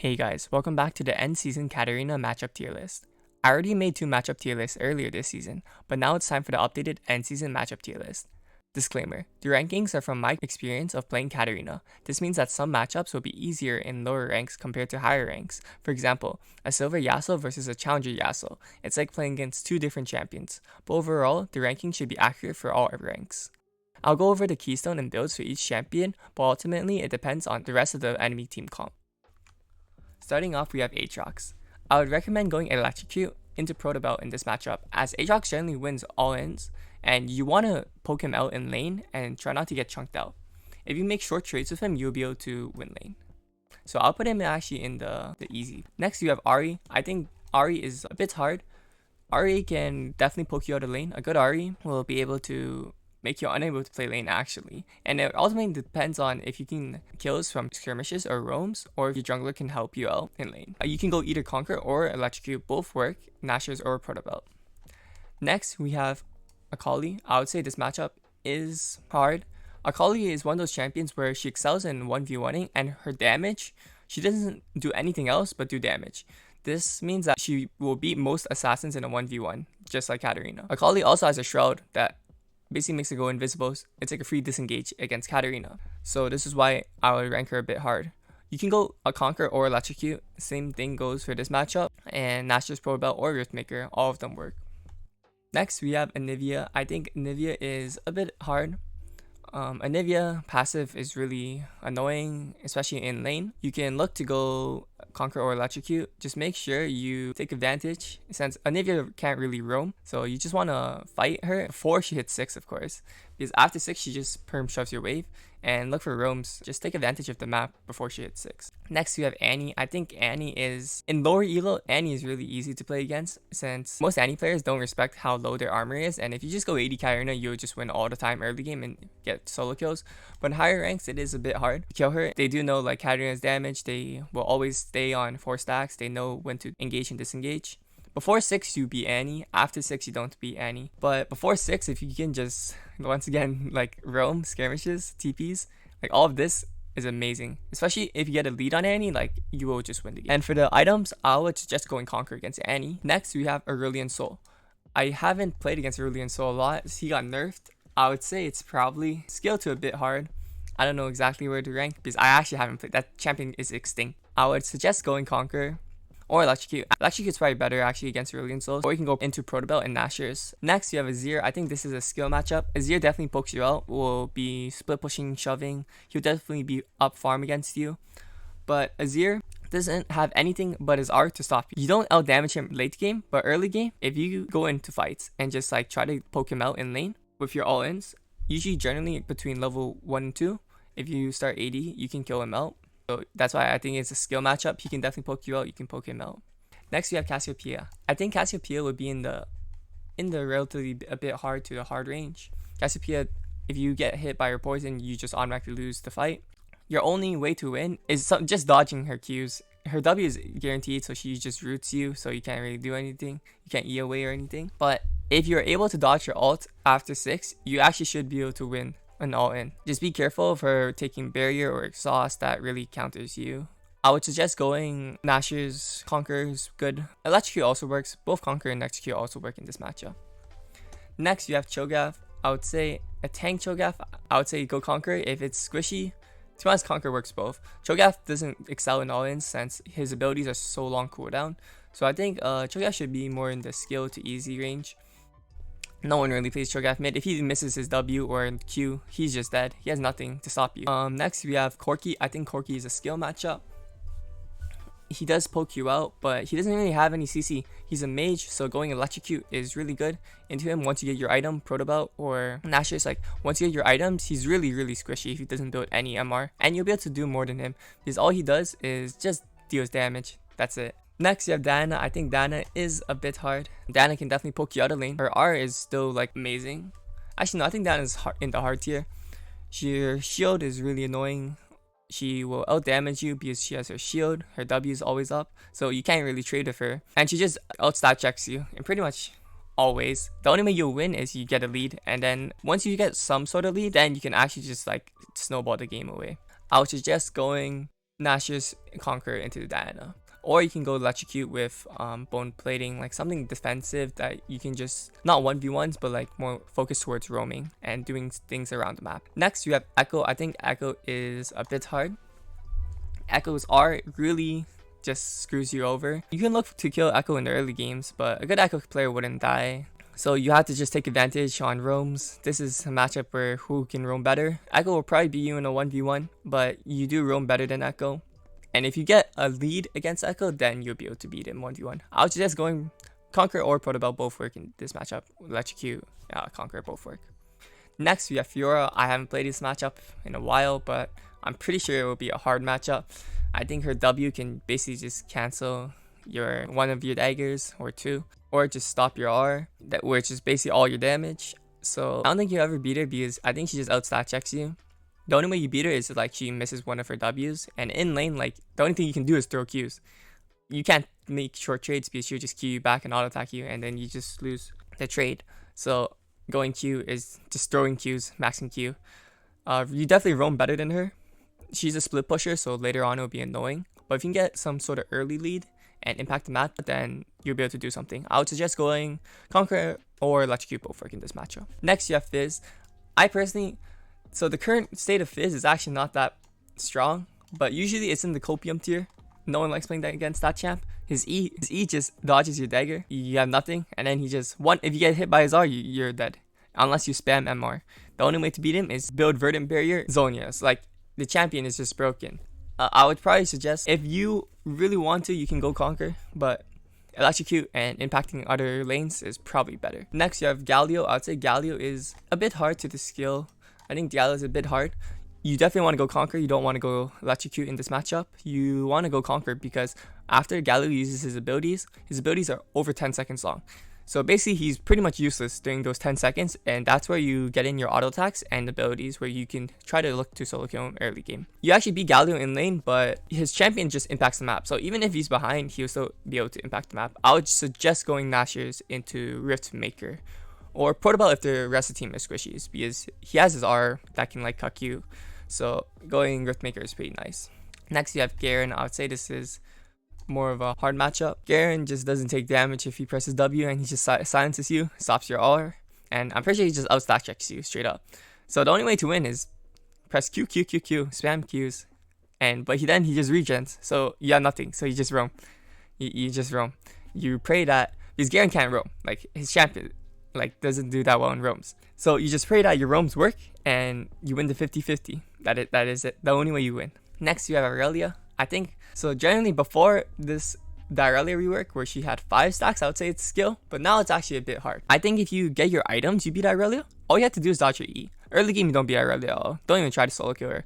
Hey guys, welcome back to the end season Katarina matchup tier list. I already made 2 matchup tier lists earlier this season, but now it's time for the updated end season matchup tier list. Disclaimer, the rankings are from my experience of playing Katarina. This means that some matchups will be easier in lower ranks compared to higher ranks. For example, a silver Yasuo versus a challenger Yasuo. It's like playing against 2 different champions, but overall, the ranking should be accurate for all ranks. I'll go over the keystone and builds for each champion, but ultimately it depends on the rest of the enemy team comp. Starting off, we have Aatrox. I would recommend going Electrocute into Protobelt in this matchup, as Aatrox generally wins all-ins, and you want to poke him out in lane and try not to get chunked out. If you make short trades with him, you'll be able to win lane. So I'll put him actually in the easy. Next, you have Ahri. I think Ahri is a bit hard. Ahri can definitely poke you out of lane. A good Ahri will be able to make you unable to play lane actually. And it ultimately depends on if you can kills from skirmishes or roams, or if your jungler can help you out in lane. You can go either Conquer or Electrocute, both work, Nashers or Protobelt. Next, we have Kayle. I would say this matchup is hard. Kayle is one of those champions where she excels in 1v1ing, and her damage, she doesn't do anything else but do damage. This means that she will beat most assassins in a 1v1, just like Katarina. Kayle also has a shroud that basically makes her go invisible. It's like a free disengage against Katarina. So this is why I would rank her a bit hard. You can go a Conquer or Electrocute. Same thing goes for this matchup. And Nashor's Protobelt or Riftmaker, all of them work. Next, we have Anivia. I think Anivia is a bit hard. Anivia passive is really annoying, especially in lane. You can look to go Conquer or Electrocute. Just make sure you take advantage, since Anivia can't really roam, so you just want to fight her before she hits 6, of course, because after 6 she just perm shoves your wave. And look for roams. Just take advantage of the map before she hits 6. Next, we have Annie. I think Annie is, in lower elo, Annie is really easy to play against, since most Annie players don't respect how low their armor is, and if you just go 80 Katarina, you'll just win all the time early game and get solo kills. But in higher ranks, it is a bit hard to kill her. They do know like Katarina's damage. They will always stay on 4 stacks. They know when to engage and disengage. Before 6, you beat Annie. After 6, you don't beat Annie. But before 6, if you can just, once again, like roam, skirmishes, TPs, like all of this is amazing. Especially if you get a lead on Annie, like you will just win the game. And for the items, I would suggest going Conquer against Annie. Next, we have Aurelion Sol. I haven't played against Aurelion Sol a lot. He got nerfed. I would say it's probably scaled to a bit hard. I don't know exactly where to rank because I actually haven't played. That champion is extinct. I would suggest going Conquer or Electrocute. Electrocute's probably better actually against Aurelion Sol. Or you can go into Protobelt and Nashers. Next, you have Azir. I think this is a skill matchup. Azir definitely pokes you out. Will be split pushing, shoving. He'll definitely be up farm against you. But Azir doesn't have anything but his art to stop you. You don't out damage him late game, but early game, if you go into fights and just like try to poke him out in lane with your all-ins, usually generally between level 1 and 2, if you start 80, you can kill him out. So that's why I think it's a skill matchup. He can definitely poke you out. You can poke him out. Next, we have Cassiopeia. I think Cassiopeia would be in the relatively a bit hard to the hard range. Cassiopeia, if you get hit by her poison, you just automatically lose the fight. Your only way to win is just dodging her Qs. Her W is guaranteed, so she just roots you, so you can't really do anything. You can't E away or anything. But if you're able to dodge her ult after 6, you actually should be able to win an all-in. Just be careful of her taking barrier or exhaust that really counters you. I would suggest going Nashers. Conquer is good. Electrocute also works. Both Conquer and Execute also work in this matchup. Next, you have Chogath. I would say a tank Chogath. I would say go Conquer if it's squishy. To be honest, Conquer works both. Chogath doesn't excel in all-ins since his abilities are so long cooldown. So I think Chogath should be more in the skill to easy range. No one really plays Chogath mid. If he misses his W or Q, he's just dead. He has nothing to stop you. Next, we have Corki. I think Corki is a skill matchup. He does poke you out, but he doesn't really have any CC. He's a mage, so going Electrocute is really good into him once you get your item, Protobelt or Nashers. Like, once you get your items, he's really, really squishy if he doesn't build any MR. And you'll be able to do more than him, because all he does is just deals damage. That's it. Next, you have Diana. I think Diana is a bit hard. Diana can definitely poke you out of lane. Her R is still like amazing. Actually, no, I think Diana is in the hard tier. Her shield is really annoying. She will out damage you because she has her shield. Her W is always up, so you can't really trade with her. And she just out stat checks you in pretty much always. The only way you'll win is you get a lead, and then once you get some sort of lead, then you can actually just like snowball the game away. I would suggest going Nashor's Conqueror into the Diana. Or you can go electrocute with bone plating, like something defensive that you can just not 1v1s, but like more focused towards roaming and doing things around the map. Next, you have Echo. I think Echo is a bit hard. Echo's R really just screws you over. You can look to kill Echo in the early games, but a good Echo player wouldn't die. So you have to just take advantage on roams. This is a matchup where who can roam better. Echo will probably beat you in a 1v1, but you do roam better than Echo. And if you get a lead against Echo, then you'll be able to beat him 1v1. I was just going Conquer or Protobell both work in this matchup. Electrocute, Conquer both work. Next, we have Fiora. I haven't played this matchup in a while, but I'm pretty sure it will be a hard matchup. I think her W can basically just cancel one of your daggers or two, or just stop your R, which is basically all your damage. So I don't think you'll ever beat her because I think she just outstat checks you. The only way you beat her is like she misses one of her W's, and in lane, like the only thing you can do is throw Qs. You can't make short trades because she'll just Q you back and auto attack you, and then you just lose the trade. So going Q is just throwing Qs, maxing Q. You definitely roam better than her. She's a split pusher, so later on it'll be annoying. But if you can get some sort of early lead and impact the map, then you'll be able to do something. I would suggest going Conquer or Electrocute both work in this matchup. Next, you have Fizz. So the current state of Fizz is actually not that strong, but usually it's in the Copium tier. No one likes playing that against that champ. His E just dodges your dagger. You have nothing, and then if you get hit by his R, you're dead. Unless you spam MR. The only way to beat him is build Verdant Barrier, Zonias. Like, the champion is just broken. I would probably suggest, if you really want to, you can go Conquer, but Electrocute and impacting other lanes is probably better. Next, you have Galio. I would say Galio is a bit hard to the skill. I think Galio is a bit hard. You definitely want to go Conquer. You don't want to go Electrocute in this matchup. You want to go Conquer because after Galio uses his abilities are over 10 seconds long. So basically, he's pretty much useless during those 10 seconds, and that's where you get in your auto attacks and abilities where you can try to look to solo kill him early game. You actually beat Galio in lane, but his champion just impacts the map. So even if he's behind, he'll still be able to impact the map. I would suggest going Nashor's into Rift Maker or Protobell if the rest of the team is squishies, because he has his R that can like cuck you. So going Rift Maker is pretty nice. Next, you have Garen. I would say this is more of a hard matchup. Garen just doesn't take damage if he presses W, and he just silences you, stops your R, and I'm pretty sure he just outstat checks you straight up. So the only way to win is press Q, spam Qs, but he just regens, so you have nothing, so you just roam. You just roam. You pray that, because Garen can't roam, like his champion doesn't do that well in roams. So you just pray that your roams work and you win the 50-50. That is it. The only way you win. Next, you have Aurelia. I think so. Generally, before the Aurelia rework where she had 5 stacks, I would say it's skill, but now it's actually a bit hard. I think if you get your items, you beat Aurelia. All you have to do is dodge your E. Early game, you don't beat Aurelia at all. Don't even try to solo kill her.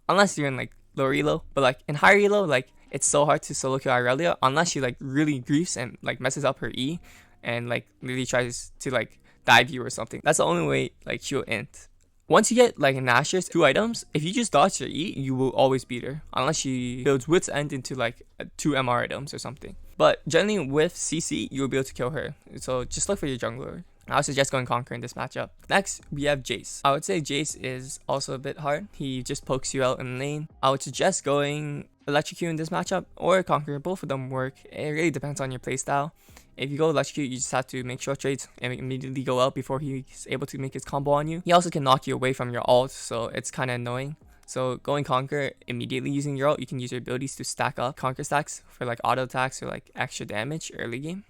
Unless you're in like lower elo, but like in higher elo, like it's so hard to solo kill Aurelia unless she like really griefs and like messes up her E and like really tries to like dive you or something. That's the only way like she'll int. Once you get like a Nashor's 2 items, if you just dodge her E, you will always beat her. Unless she builds Wit's End into like 2 MR items or something. But generally with CC, you will be able to kill her. So just look for your jungler. I would suggest going Conquer in this matchup. Next, we have Jace. I would say Jace is also a bit hard. He just pokes you out in lane. I would suggest going Electrocute in this matchup or Conquer. Both of them work. It really depends on your playstyle. If you go Electrocute, you just have to make short trades and immediately go out before he's able to make his combo on you. He also can knock you away from your ult, so it's kind of annoying. So going Conquer, immediately using your ult, you can use your abilities to stack up Conquer stacks for like auto attacks or like extra damage early game.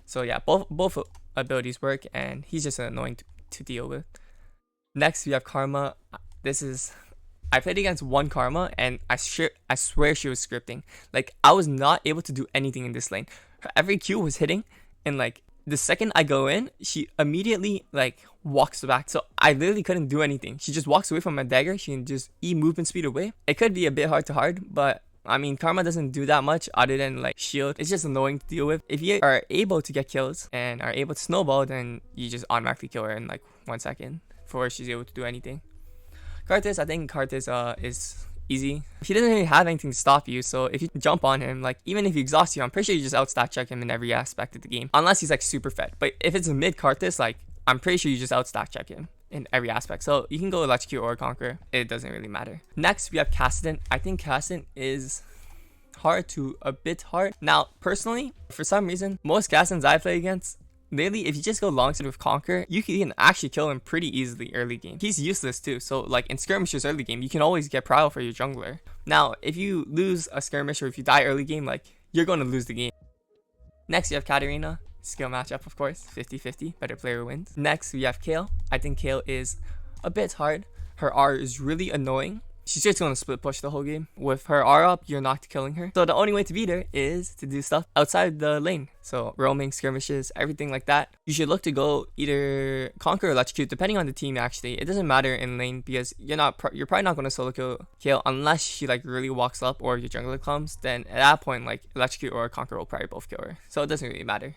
So yeah, both abilities work, and he's just annoying to deal with. Next, we have Karma. I played against one Karma, and I swear she was scripting. Like, I was not able to do anything in this lane. Every Q was hitting, and like the second I go in, she immediately like walks back. So I literally couldn't do anything. She just walks away from my dagger. She can just E movement speed away. It could be a bit hard, but I mean, Karma doesn't do that much other than like shield. It's just annoying to deal with. If you are able to get kills and are able to snowball, then you just automatically kill her in like 1 second before she's able to do anything. Karthus, I think Karthus is easy. He doesn't really have anything to stop you, so if you jump on him, like even if he exhausts you, I'm pretty sure you just outstat check him in every aspect of the game. Unless he's like super fed. But if it's a mid Karthus, like I'm pretty sure you just outstat check him in every aspect. So you can go Electrocute or Conquer. It doesn't really matter. Next, we have Kassadin. I think Kassadin is a bit hard. Now, personally, for some reason, most Kassadins I play against, lately, if you just go longsword with Conquer, you can actually kill him pretty easily early game. He's useless too, so like in skirmishes early game, you can always get Prowl for your jungler. Now, if you lose a skirmish or if you die early game, like, you're going to lose the game. Next, you have Katarina. Skill matchup, of course, 50-50, better player wins. Next, we have Kayle. I think Kayle is a bit hard. Her R is really annoying. She's just going to split push the whole game. With her R up, you're not killing her. So the only way to beat her is to do stuff outside the lane. So roaming, skirmishes, everything like that. You should look to go either Conquer or Electrocute, depending on the team actually. It doesn't matter in lane because you're probably not going to solo kill Kayle unless she like really walks up or your jungler comes. Then at that point, like Electrocute or Conquer will probably both kill her. So it doesn't really matter.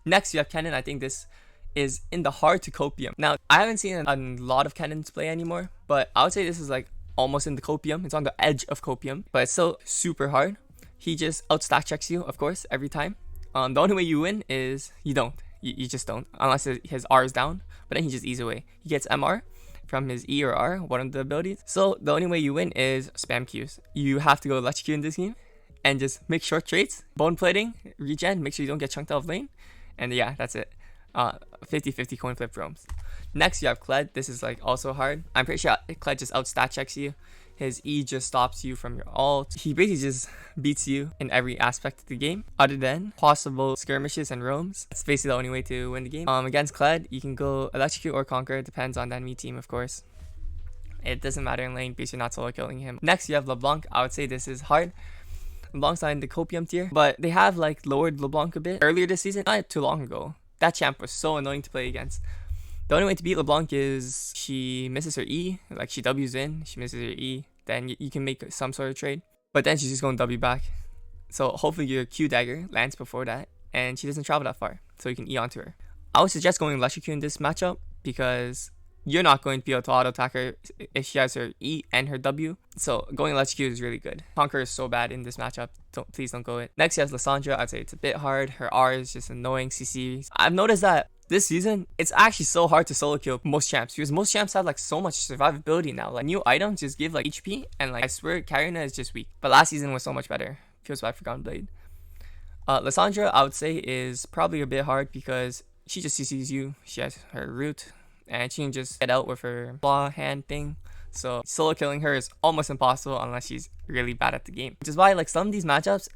Next, you have Kennen. I think this is in the heart to Copium. Now, I haven't seen a lot of Kennens play anymore, but I would say this is like almost in the Copium. It's on the edge of Copium, but it's still super hard. He just outstack checks you, of course, every time. The only way you win is you don't. You just don't, unless his R is down, but then he just eats away. He gets MR from his E or R, one of the abilities. So the only way you win is spam Qs. You have to go Electrocute in this game and just make short trades, bone plating, regen, make sure you don't get chunked out of lane. And yeah, that's it. 50-50 coin flip roams. Next, you have Kled. This is like also hard. I'm pretty sure Kled just outstat checks you. His E just stops you from your ult. He basically just beats you in every aspect of the game, other than possible skirmishes and roams. That's basically the only way to win the game. Against Kled, you can go Electrocute or Conquer. It depends on the enemy team, of course. It doesn't matter in lane because you're not solo killing him. Next, you have LeBlanc. I would say this is hard. LeBlanc's in the Copium tier, but they have like lowered LeBlanc a bit earlier this season, not too long ago. That champ was so annoying to play against. The only way to beat LeBlanc is she misses her E, like she W's in, she misses her E, then you can make some sort of trade, but then she's just going to W back. So hopefully your Q dagger lands before that, and she doesn't travel that far, so you can E onto her. I would suggest going Electrocute in this matchup because you're not going to be able to auto attack her if she has her E and her W. So going Electrocute is really good. Conquer is so bad in this matchup. Please don't go it. Next, she has Lissandra. I'd say it's a bit hard. Her R is just annoying. CC. I've noticed that this season, it's actually so hard to solo kill most champs because most champs have like so much survivability now. Like new items just give like HP, and like I swear Katarina is just weak. But last season was so much better. Feels bad for Forgotten Blade. Lissandra, I would say, is probably a bit hard because she just CCs you. She has her root, and she can just get out with her claw hand thing. So solo killing her is almost impossible unless she's really bad at the game. Which is why like some of these matchups,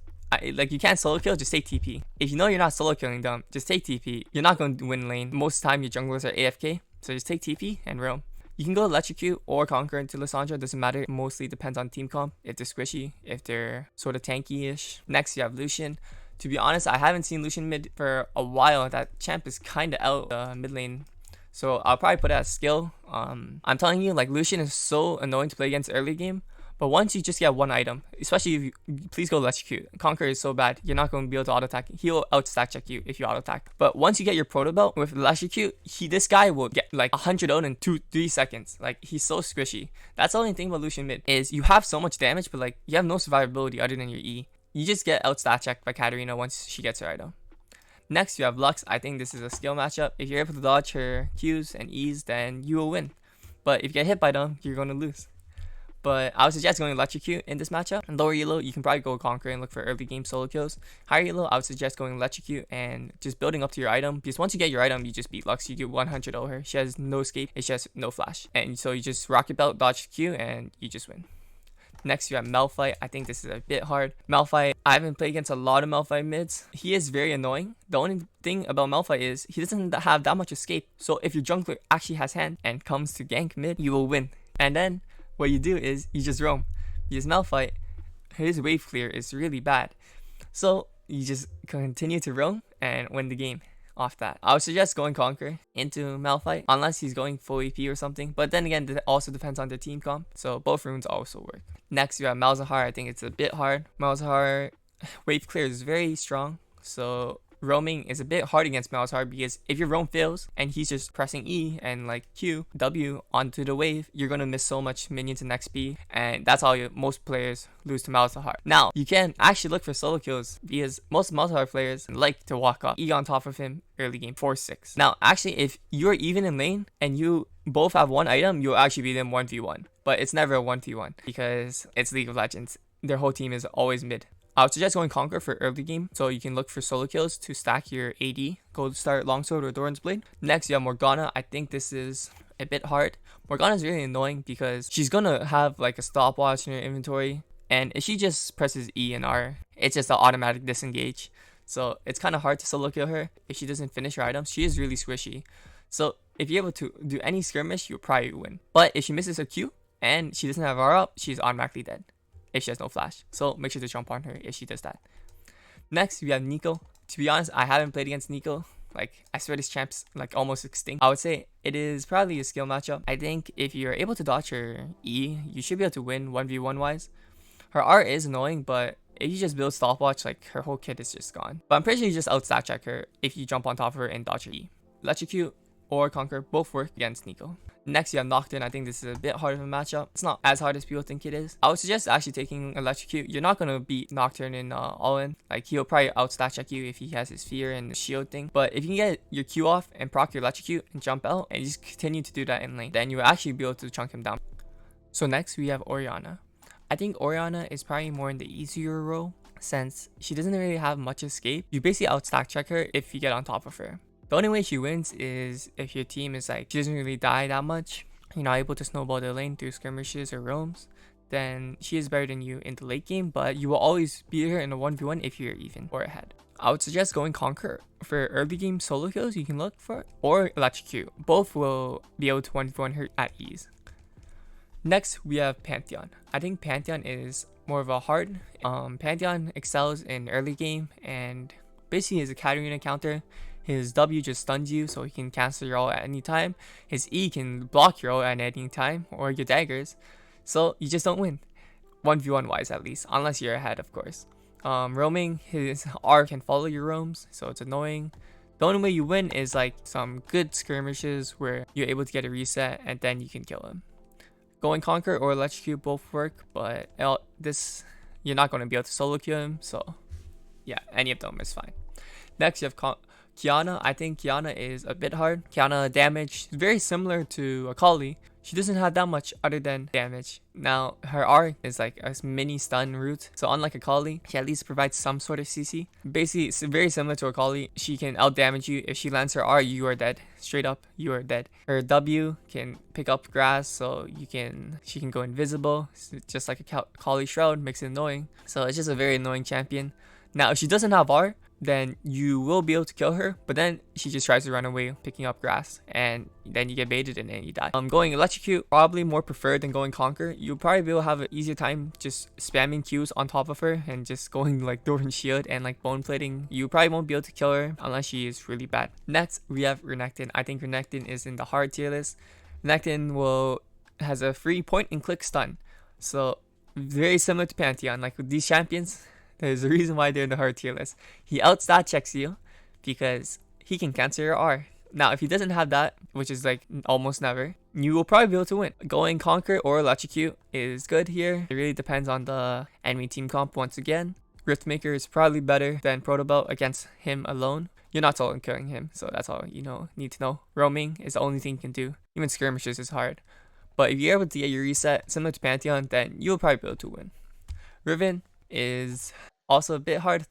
like you can't solo kill, just take TP. If you know you're not solo killing them, just take TP. You're not going to win lane. Most of the time your junglers are AFK, so just take TP and roam. You can go Electrocute or Conquer into Lissandra, doesn't matter. It mostly depends on team comp. If they're squishy, if they're sort of tanky-ish. Next, you have Lucian. To be honest, I haven't seen Lucian mid for a while. That champ is kind of out mid lane. So I'll probably put it as skill. I'm telling you, like Lucian is so annoying to play against early game. But once you just get one item, especially if you, please go Electrocute. Conquer is so bad, you're not going to be able to auto attack. He'll out stack check you if you auto attack. But once you get your proto belt with Electrocute, this guy will get like 100 out in 2-3 seconds. Like he's so squishy. That's the only thing about Lucian mid is you have so much damage, but like you have no survivability other than your E. You just get out stat checked by Katarina once she gets her item. Next, you have Lux. I think this is a skill matchup. If you're able to dodge her Qs and Es, then you will win. But if you get hit by them, you're going to lose. But I would suggest going Electrocute in this matchup. And lower elo, you can probably go Conquer and look for early game solo kills. Higher elo, I would suggest going Electrocute and just building up to your item. Because once you get your item, you just beat Lux. You get 100 over her. She has no escape. She has no flash. And so you just rocket belt, dodge Q, and you just win. Next, you have Malphite. I think this is a bit hard. Malphite, I haven't played against a lot of Malphite mids. He is very annoying. The only thing about Malphite is he doesn't have that much escape. So if your jungler actually has hand and comes to gank mid, you will win. And then what you do is you just roam. Because Malphite, his wave clear is really bad. So you just continue to roam and win the game off that. I would suggest going Conquer into Malphite unless he's going full AP or something. But then again, it also depends on their team comp. So both runes also work. Next, you have Malzahar. I think it's a bit hard. Malzahar wave clear is very strong. So roaming is a bit hard against Meloneasyz because if your roam fails and he's just pressing E and like Q, W onto the wave, you're gonna miss so much minions and XP, and that's how most players lose to Meloneasyz. Now, you can actually look for solo kills because most Meloneasyz players like to walk up E on top of him early game 4-6. Now, actually, if you're even in lane and you both have one item, you'll actually beat them 1v1. But it's never a 1v1 because it's League of Legends. Their whole team is always mid. I would suggest going Conquer for early game, so you can look for solo kills to stack your AD. Go start Longsword or Doran's Blade. Next, you have Morgana. I think this is a bit hard. Morgana is really annoying because she's gonna have like a stopwatch in her inventory, and if she just presses E and R, it's just an automatic disengage. So it's kind of hard to solo kill her if she doesn't finish her items. She is really squishy. So if you're able to do any skirmish, you'll probably win. But if she misses her Q and she doesn't have R up, she's automatically dead if she has no flash. So make sure to jump on her if she does that. Next, we have Neeko. To be honest, I haven't played against Neeko. Like, I swear this champ's like almost extinct. I would say it is probably a skill matchup. I think if you're able to dodge her E, you should be able to win 1v1 wise. Her R is annoying, but if you just build stopwatch, like her whole kit is just gone. But I'm pretty sure you just outstat check her if you jump on top of her and dodge her E. Electrocute or Conquer both work against Neeko. Next, you have Nocturne. I think this is a bit hard of a matchup. It's not as hard as people think it is. I would suggest actually taking Electrocute. You're not going to beat Nocturne in all-in. Like, he'll probably outstat check you if he has his fear and the shield thing. But if you can get your Q off and proc your Electrocute and jump out and just continue to do that in lane, then you will actually be able to chunk him down. So next, we have Orianna. I think Orianna is probably more in the easier role since she doesn't really have much escape. You basically outstack check her if you get on top of her. The only way she wins is if your team is like, she doesn't really die that much, you're not able to snowball the lane through skirmishes or roams, then she is better than you in the late game, but you will always beat her in a 1v1 if you're even or ahead. I would suggest going Conquer. For early game solo kills, you can look for, or Electrocute. Both will be able to 1v1 her at ease. Next, we have Pantheon. I think Pantheon is more of a hard. Pantheon excels in early game and basically is a Katarina counter. His W just stuns you, so he can cancel your ult at any time. His E can block your ult at any time, or your daggers. So you just don't win, 1v1 wise at least, unless you're ahead, of course. Roaming, his R can follow your roams, so it's annoying. The only way you win is like some good skirmishes where you're able to get a reset and then you can kill him. Going Conquer or Electrocute both work, but you're not going to be able to solo kill him, so yeah, any of them is fine. Next, you have Qiyana. I think Qiyana is a bit hard. Qiyana damage is very similar to a Kayle. She doesn't have that much other than damage. Now, her R is like a mini stun route. So unlike a Kayle, she at least provides some sort of CC. Basically, it's very similar to a Kayle. She can out damage you. If she lands her R, you are dead. Straight up, you are dead. Her W can pick up grass, so she can go invisible. It's just like a Kayle Shroud, makes it annoying. So it's just a very annoying champion. Now, if she doesn't have R, then you will be able to kill her, but then she just tries to run away picking up grass, and then you get baited and then you die. Going Electrocute, probably more preferred than going Conquer. You'll probably be able to have an easier time just spamming Qs on top of her and just going like Doran's Shield and like bone plating. You probably won't be able to kill her unless she is really bad. Next, we have Renekton. I think Renekton is in the hard tier list. Renekton has a free point and click stun, so very similar to Pantheon. Like with these champions, there's a reason why they're in the hard tier list. He outstat checks you because he can cancel your R. Now, if he doesn't have that, which is like almost never, you will probably be able to win. Going Conquer or Electrocute is good here. It really depends on the enemy team comp once again. Riftmaker is probably better than Protobelt against him alone. You're not solo killing him, so that's all you need to know. Roaming is the only thing you can do. Even skirmishes is hard. But if you're able to get your reset, similar to Pantheon, then you'll probably be able to win. Riven is also a bit hard.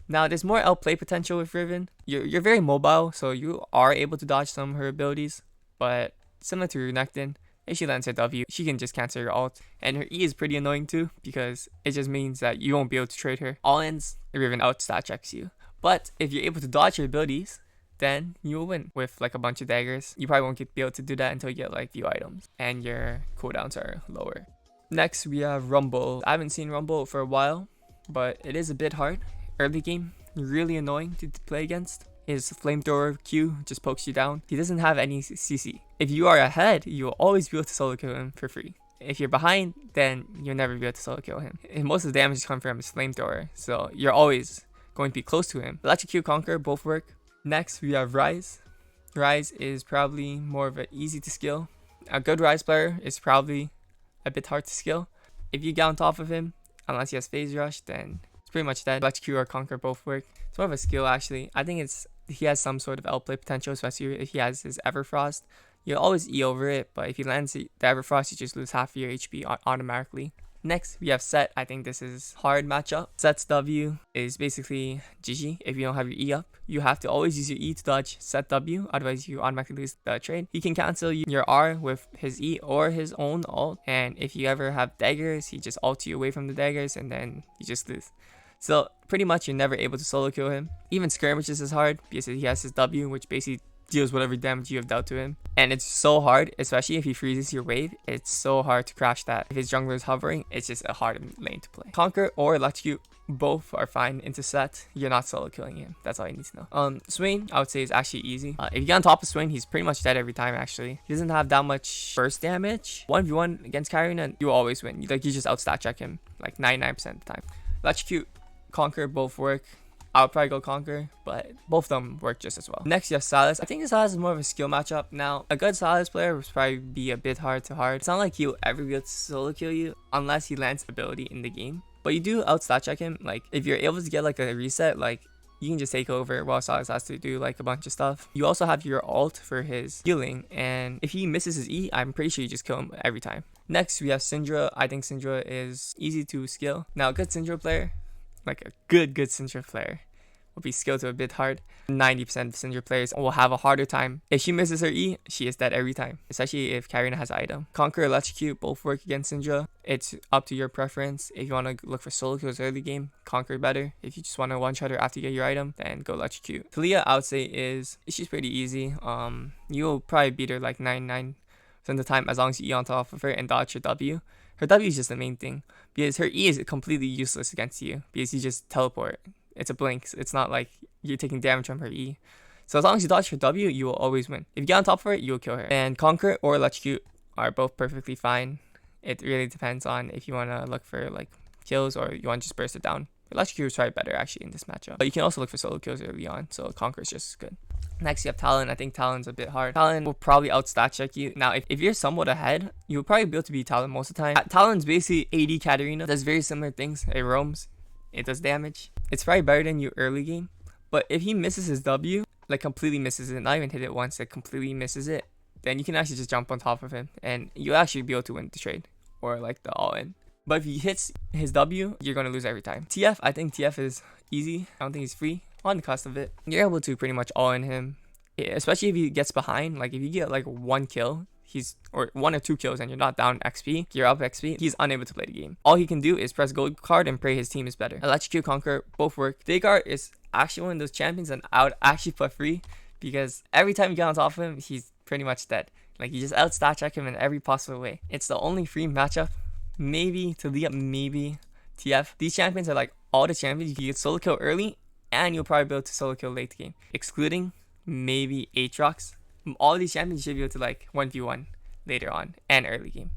Now, there's more outplay potential with Riven. You're very mobile, so you are able to dodge some of her abilities. But similar to Renekton, if she lands her W, she can just cancel your ult. And her E is pretty annoying too, because it just means that you won't be able to trade her. All-ins, Riven outstat checks you. But if you're able to dodge her abilities, then you will win with like a bunch of daggers. You probably won't be able to do that until you get like few items and your cooldowns are lower. Next, we have Rumble. I haven't seen Rumble for a while, but it is a bit hard. Early game, really annoying to play against. His flamethrower Q just pokes you down. He doesn't have any CC. If you are ahead, you will always be able to solo kill him for free. If you're behind, then you'll never be able to solo kill him. And most of the damage comes from his flamethrower, so you're always going to be close to him. Electrocute, Conquer, both work. Next, we have Rise. Rise is probably more of an easy to skill. A good Rise player is probably a bit hard to skill. If you get on top of him, unless he has Phase Rush, then it's pretty much dead. Electrocute or Conquer both work. It's more of a skill actually. I think he has some sort of outplay potential, especially if he has his Everfrost. You'll always E over it, but if he lands the Everfrost, you just lose half of your HP automatically. Next, we have Set. I think this is hard matchup. Set's W is basically GG. If you don't have your E up, you have to always use your E to dodge Set W, otherwise you automatically lose the trade. He can cancel your R with his E or his own ult, and if you ever have daggers, he just ults you away from the daggers, and then you just lose. So pretty much you're never able to solo kill him. Even skirmishes is hard because he has his W, which basically deals whatever damage you have dealt to him, and it's so hard, especially if he freezes your wave. It's so hard to crash that. If his jungler is hovering, it's just a hard lane to play. Conquer or Electrocute, both are fine into Set. You're not solo killing him. That's all you need to know. Swain, I would say, is actually easy. If you get on top of Swain, he's pretty much dead every time actually. He doesn't have that much burst damage. 1v1 against Katarina, you will always win. You just outstat check him like 99% of the time. Electrocute, Conquer, both work. I would probably go Conquer, but both of them work just as well. Next, you have Sylas. I think this Sylas is more of a skill matchup. Now, a good Sylas player would probably be a bit hard to hard. It's not like he'll ever be able to solo kill you unless he lands ability in the game. But you do outstat check him. Like, if you're able to get like a reset, like, you can just take over while Sylas has to do like a bunch of stuff. You also have your ult for his healing, and if he misses his E, I'm pretty sure you just kill him every time. Next, we have Syndra. I think Syndra is easy to skill. Now, a good Syndra player, like a good Syndra player, will be skilled to a bit hard. 90% of Syndra players will have a harder time. If she misses her E, she is dead every time, especially if Katarina has item. Conquer, Electrocute, both work against Syndra. It's up to your preference. If you want to look for solo kills early game, Conquer better. If you just want to one-shot her after you get your item, then go Electrocute. Talia, I would say, she's pretty easy. You'll probably beat her like 99% of the time as long as you E on top of her and dodge her W. Her W is just the main thing, because her E is completely useless against you because you just teleport. It's a blink. It's not like you're taking damage from her E. So as long as you dodge her W, you will always win. If you get on top of her, you will kill her. And Conquer or Electrocute are both perfectly fine. It really depends on if you want to look for like kills or you want to just burst it down. Electrocute is probably better actually in this matchup. But you can also look for solo kills early on, so Conquer is just as good. Next, you have Talon. I think Talon's a bit hard. Talon will probably outstat check you. Now, if you're somewhat ahead, you'll probably be able to beat Talon most of the time. Talon's basically AD Katarina. Does very similar things. It roams. It does damage. It's probably better than you early game. But if he misses his W, like completely misses it, not even hit it once, like completely misses it, then you can actually just jump on top of him and you'll actually be able to win the trade or like the all-in. But if he hits his W, you're going to lose every time. TF, I think TF is easy. I don't think he's free. On the cost of it, you're able to pretty much all-in him, especially if he gets behind. Like if you get like one kill, or 1 or 2 kills and you're not down XP, you're up XP, he's unable to play the game. All he can do is press gold card and pray his team is better. Electrocute, Conquer, both work. Veigar is actually one of those champions and I would actually put free because every time you get on top of him, he's pretty much dead. Like you just outstat check him in every possible way. It's the only free matchup. Maybe Talia, maybe TF. These champions are like all the champions you can get solo kill early and you'll probably be able to solo kill late game. Excluding maybe Aatrox. All these champions should be able to like 1v1 later on and early game.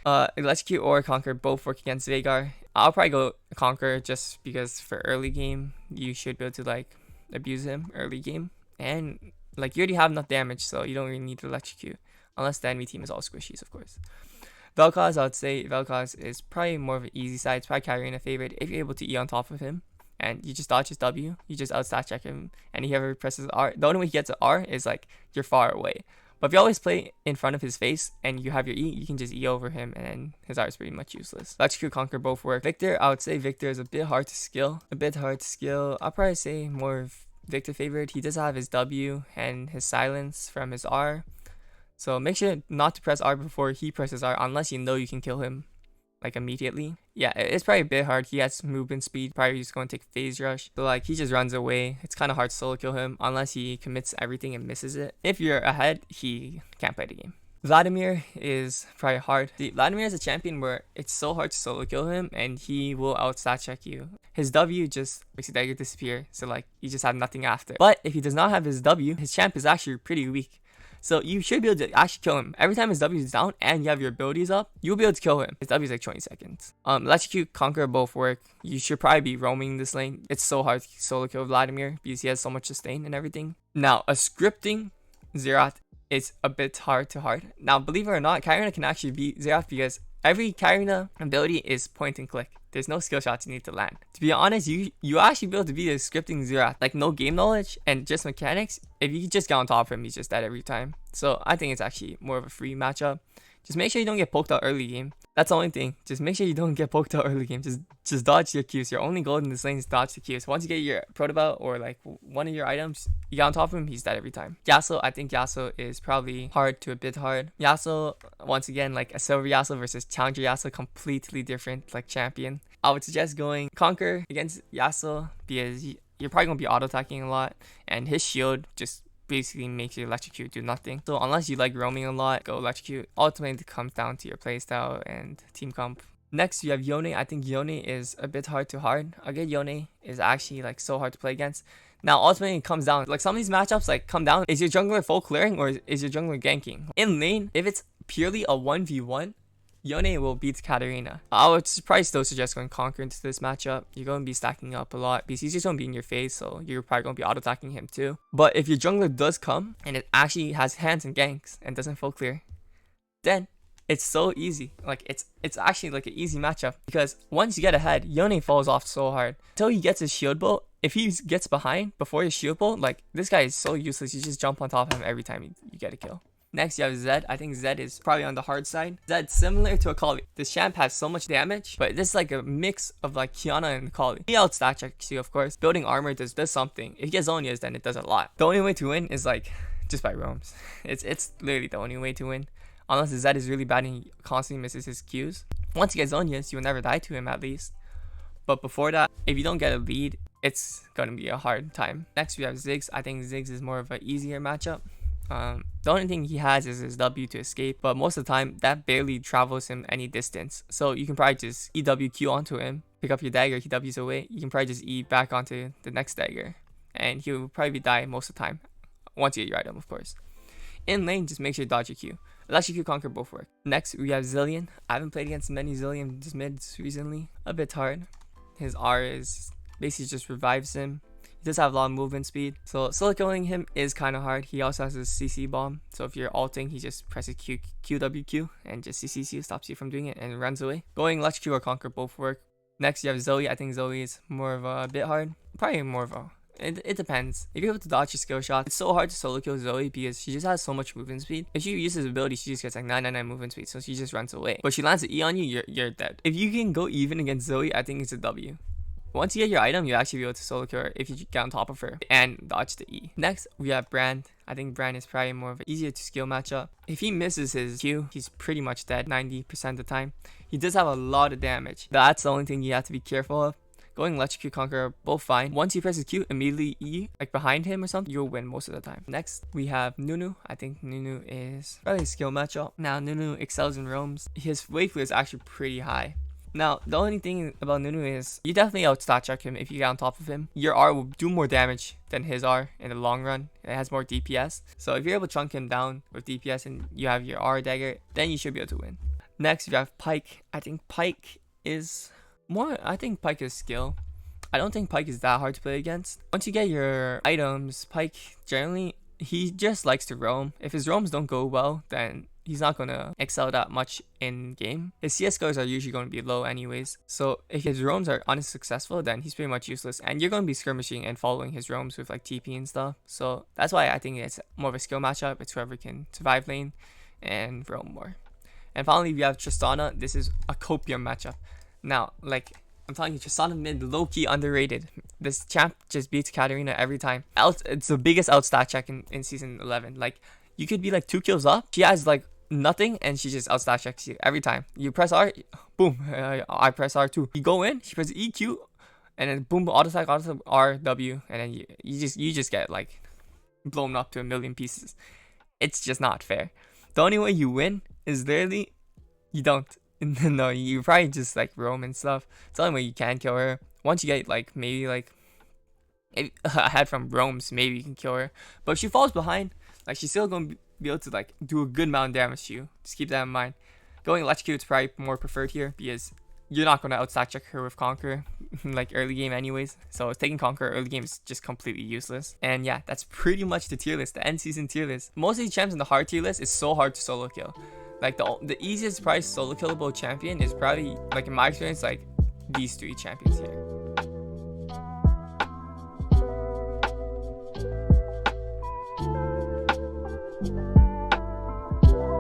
Electrocute or Conquer both work against Veigar. I'll probably go Conquer just because for early game you should be able to like abuse him early game, and like you already have enough damage, so you don't really need to Electrocute unless the enemy team is all squishies, of course. Vel'Koz, I would say Vel'Koz is probably more of an easy side. It's probably Katarina favorite if you're able to E on top of him and you just dodge his W, you just outstat check him, and he ever presses R. The only way he gets an R is like you're far away. But if you always play in front of his face and you have your E, you can just E over him and his R is pretty much useless. Electrocute, Conquer both work. Victor, I would say Victor is a bit hard to skill. I'll probably say more of Victor favorite. He does have his W and his silence from his R. So make sure not to press R before he presses R unless you know you can kill him like immediately. Yeah, it's probably a bit hard. He has movement speed, probably just going to take phase rush, so like he just runs away. It's kind of hard to solo kill him unless he commits everything and misses it. If you're ahead, he can't play the game. Vladimir is probably hard. Vladimir is a champion where it's so hard to solo kill him and he will outstat check you. His W just makes the dagger disappear, so like you just have nothing after. But if he does not have his W, his champ is actually pretty weak. So you should be able to actually kill him. Every time his W is down and you have your abilities up, you'll be able to kill him. His W is like 20 seconds. Electrocute, Conquer both work. You should probably be roaming this lane. It's so hard to solo kill Vladimir because he has so much sustain and everything. Now, a scripting Xerath is a bit hard. Now, believe it or not, Katarina can actually beat Xerath because every Katarina ability is point and click. There's no skill shots you need to land. To be honest, you actually be able to beat a scripting Xerath. Like, no game knowledge and just mechanics. If you just get on top of him, he's just dead every time. So I think it's actually more of a free matchup. Just make sure you don't get poked out early game. That's the only thing. Just make sure you don't get poked out early game. Just dodge your Qs. Your only goal in this lane is dodge the Qs. Once you get your Protobelt or like one of your items, you get on top of him, he's dead every time. Yasuo, I think Yasuo is probably hard to a bit hard. Yasuo, once again, like a silver Yasuo versus challenger Yasuo, completely different like champion. I would suggest going Conquer against Yasuo because you're probably going to be auto-attacking a lot, and his shield just basically makes your electrocute do nothing. So unless you like roaming a lot, go electrocute. Ultimately, it comes down to your playstyle and team comp. Next, you have Yone. I think Yone is a bit hard. Again, Yone is actually like so hard to play against. Now, ultimately, it comes down, like some of these matchups like come down, is your jungler full clearing or is your jungler ganking? In lane, if it's purely a 1v1, Yone will beat Katarina. I would probably still suggest going Conquer into this matchup. You're going to be stacking up a lot because he's just going to be in your face, so you're probably going to be auto-attacking him too. But if your jungler does come and it actually has hands and ganks and doesn't full clear, then it's so easy. Like it's actually like an easy matchup because once you get ahead, Yone falls off so hard. Until he gets his shield bolt, if he gets behind before his shield bolt, like this guy is so useless. You just jump on top of him every time you get a kill. Next, you have Zed. I think Zed is probably on the hard side. Zed's similar to Akali. This champ has so much damage, but this is like a mix of like Kiana and Akali. He outstat checks you, of course. Building armor does something. If he gets Zonias, then it does a lot. The only way to win is like just by roams. It's literally the only way to win. Unless Zed is really bad and he constantly misses his Qs. Once he gets Zonias, you'll never die to him at least. But before that, if you don't get a lead, it's gonna be a hard time. Next, we have Ziggs. I think Ziggs is more of an easier matchup. The only thing he has is his W to escape, but most of the time that barely travels him any distance. So you can probably just EWQ onto him, pick up your dagger, he W's away. You can probably just E back onto the next dagger, and he'll probably die most of the time. Once you get your item, of course. In lane, just make sure you dodge your Q. Electrocute, Conquer both work. Next, we have Zillion. I haven't played against many Zillion mids recently. A bit hard. His R is basically just revives him. He does have a lot of movement speed, so solo killing him is kind of hard. He also has his CC bomb, so if you're ulting, he just presses QWQ and just CCs you, stops you from doing it, and runs away. Going Electrocute or Conquer both work. Next, you have Zoe. I think Zoe is more of a bit hard. Probably more of a... It depends. If you're able to dodge your skill shot, it's so hard to solo kill Zoe because she just has so much movement speed. If she uses his ability, she just gets like 999 movement speed, so she just runs away. But she lands an E on you, you're dead. If you can go even against Zoe, I think it's a W. Once you get your item, you'll actually be able to solo kill her if you get on top of her and dodge the E. Next, we have Brand. I think Brand is probably more of an easier to skill matchup. If he misses his Q, he's pretty much dead 90% of the time. He does have a lot of damage. That's the only thing you have to be careful of. Going Electrocute, Conquer, both fine. Once you press his Q, immediately E, like behind him or something, you'll win most of the time. Next, we have Nunu. I think Nunu is probably a skill matchup. Now, Nunu excels in roams. His wave clear is actually pretty high. Now, the only thing about Nunu is you definitely outstat check him if you get on top of him. Your R will do more damage than his R in the long run. It has more DPS. So if you're able to chunk him down with DPS and you have your R dagger, then you should be able to win. Next, you have Pyke. I think Pyke is skill. I don't think Pyke is that hard to play against. Once you get your items, Pyke generally, he just likes to roam. If his roams don't go well, then he's not going to excel that much in game. His CS scores are usually going to be low anyways. So if his roams are unsuccessful, then he's pretty much useless. And you're going to be skirmishing and following his roams with like TP and stuff. So that's why I think it's more of a skill matchup. It's whoever can survive lane and roam more. And finally, we have Tristana. This is a copium matchup. Now, like, I'm telling you, Tristana mid, low-key underrated. This champ just beats Katarina every time. It's the biggest outstat check in Season 11. Like, you could be like 2 kills up. She has like nothing and she just outstat checks you every time. You press R, boom, I press R too. You go in, she presses EQ, and then boom, auto attack, R, W, and then you just get like blown up to a million pieces. It's just not fair. The only way you win is literally you don't. No, you probably just like roam and stuff. It's the only way you can kill her. Once you get like maybe like ahead from roams, maybe you can kill her. But if she falls behind, like she's still gonna be able to like do a good amount of damage to you. Just keep that in mind. Going electrocute is probably more preferred here because you're not going to outstack check her with Conquer like early game anyways. So taking Conquer early game is just completely useless. And yeah, that's pretty much the tier list, the end season tier list. Most of these champs in the hard tier list is so hard to solo kill. Like the easiest price solo killable champion is probably, like in my experience, like these 3 champions here.